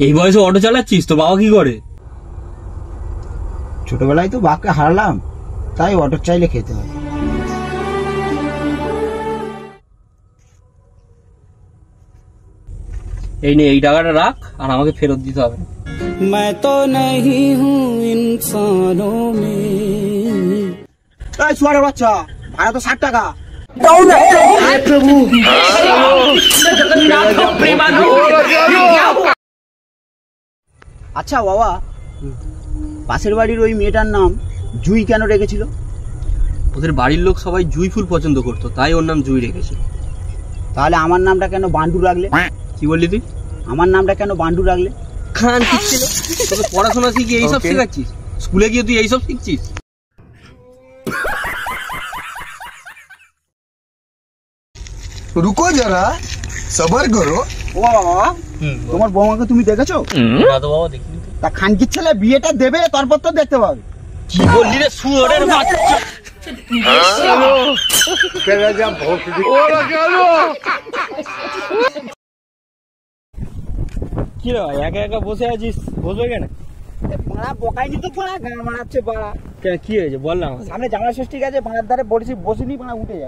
এই বয়সে অটো চালাচ্ছিস? তো বাবা কি করে? ছোটবেলায় তো বাপকে হারালাম, তাই অটো চাইলে খেতে হয়। এই নে, এই টাকাটা রাখ, আর আমাকে ফেরত দিতে হবে। मैं तो नहीं हूँ इंसानों में। এই সুয়ারের বাচ্চা, ভাড়া তো 60 টাকা। আচ্ছা বাবা, পাশের বাড়ির ওই মেয়েটার নাম জুই কেন রেখেছিল? ওদের বাড়ির লোক সবাই জুই ফুল পছন্দ করতো, তাই ওর নাম জুই রেখেছিল। তাহলে আমার নামটা কেন বান্ডু রাখলে? কি বললি তুই? আমার নামটা কেন বান্ডু রাখলে? খান শিখছিল। তোকে পড়াশোনা শিখে এইসব শেখাচ্ছিস? স্কুলে গিয়ে তুই এইসব শিখছিস? रुको जरा सबर करो। ও বাবা, তোমার বৌমাকে তুমি দেখেছো? না তো বাবা, দেখিনি। তা খানকির ছেলে বিয়েটা দেবে, তারপর তো দেখতে পাবে। কি বললি রে শুয়োরের বাচ্চা? কি রে ভাই, একা একা বসে আছিস? বসবে কেন? বাড়া বকাইনি তো, বাড়া গান মারাচ্ছে বাড়া। কি হয়েছে বল না আমাকে। সামনে জামাই ষষ্ঠী গেছে, বাড়ার ধারে বসিনি, বাড়া উঠে যা।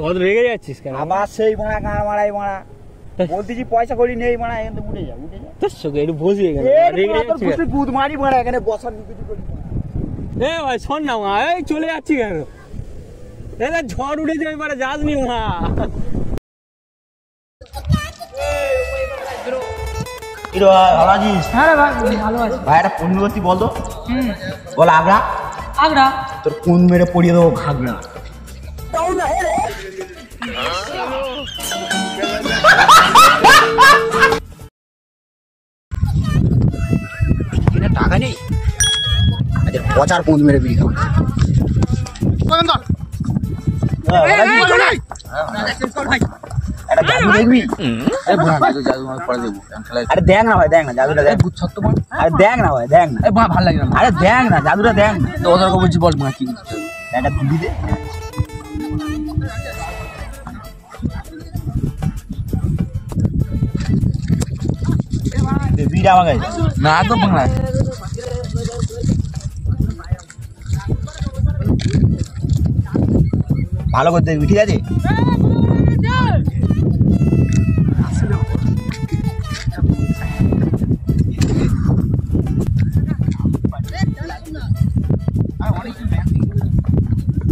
অত রেগে যাচ্ছিস কেন? আবার সেই বাড়া গান মারাই বাড়া। বলতেছি পয়সা করি নেই বাড়া, এখান থেকে উঠে যা। তোর সঙ্গে একটু বসি এখানে। রেগে যাচ্ছিস কেন? বুধ মারি বাড়া, এখানে বসার কিছু করি। এ ভাই শোন না মা, এই চলে যাচ্ছি কেন? দাদা ঝড় উঠে যাবে, এবারে যাস নি মা। ভালো আছিস? হ্যাঁ রে ভাই, ভালো আছি। ভাই একটা পূর্ণবর্তী বল তো। বল আগ্রা। আগ্রা? তোর কোন মেরে পড়িয়ে দেবো ঘাগরা। টাকা নেই, আচ্ছা পচার কোন মেরে বিড়ি খাবো। একটা জাদু দেখবি? আরে দেখ না ভাই, দেখ না জাদুটা দেখ। আরে দেখ না ভাই, দেখ না। ভালো লাগে না। আরে দেখ না জাদুটা, দেখ না। তো ওদের বলছি, বল মা কি একটা বিড়ি দে। বিড়ি আমার কাছে না, তো বাংলা ভালো করে দেখবি, ঠিক আছে?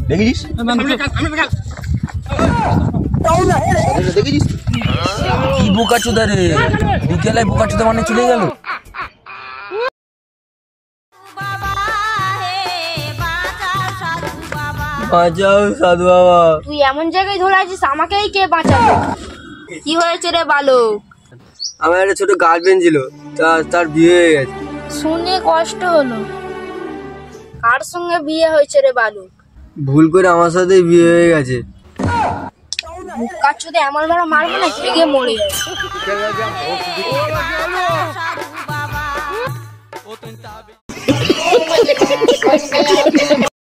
দেখেছিস? দেখেছিস কি বোকা চোদা রে, বিকেলে বোকা চোদা মানে চলে গেল। বাঁচাও সাধু বাবা। তুই এমন জায়গায় ধরে আছিস, আমাকেই কে বাঁচাবে? কি হয়েছে রে বালক? আমার একটা ছোট গার্লফ্রেন্ড ছিল, তার বিয়ে হয়ে গেছে। শুনে কষ্ট হলো। কার সঙ্গে বিয়ে হয়েছে রে বালক? ভুল করে আমার সাথে বিয়ে হয়ে গেছে। কার চোদে এমন ভাবে মারবো না, ঠেকে মরে যাবে।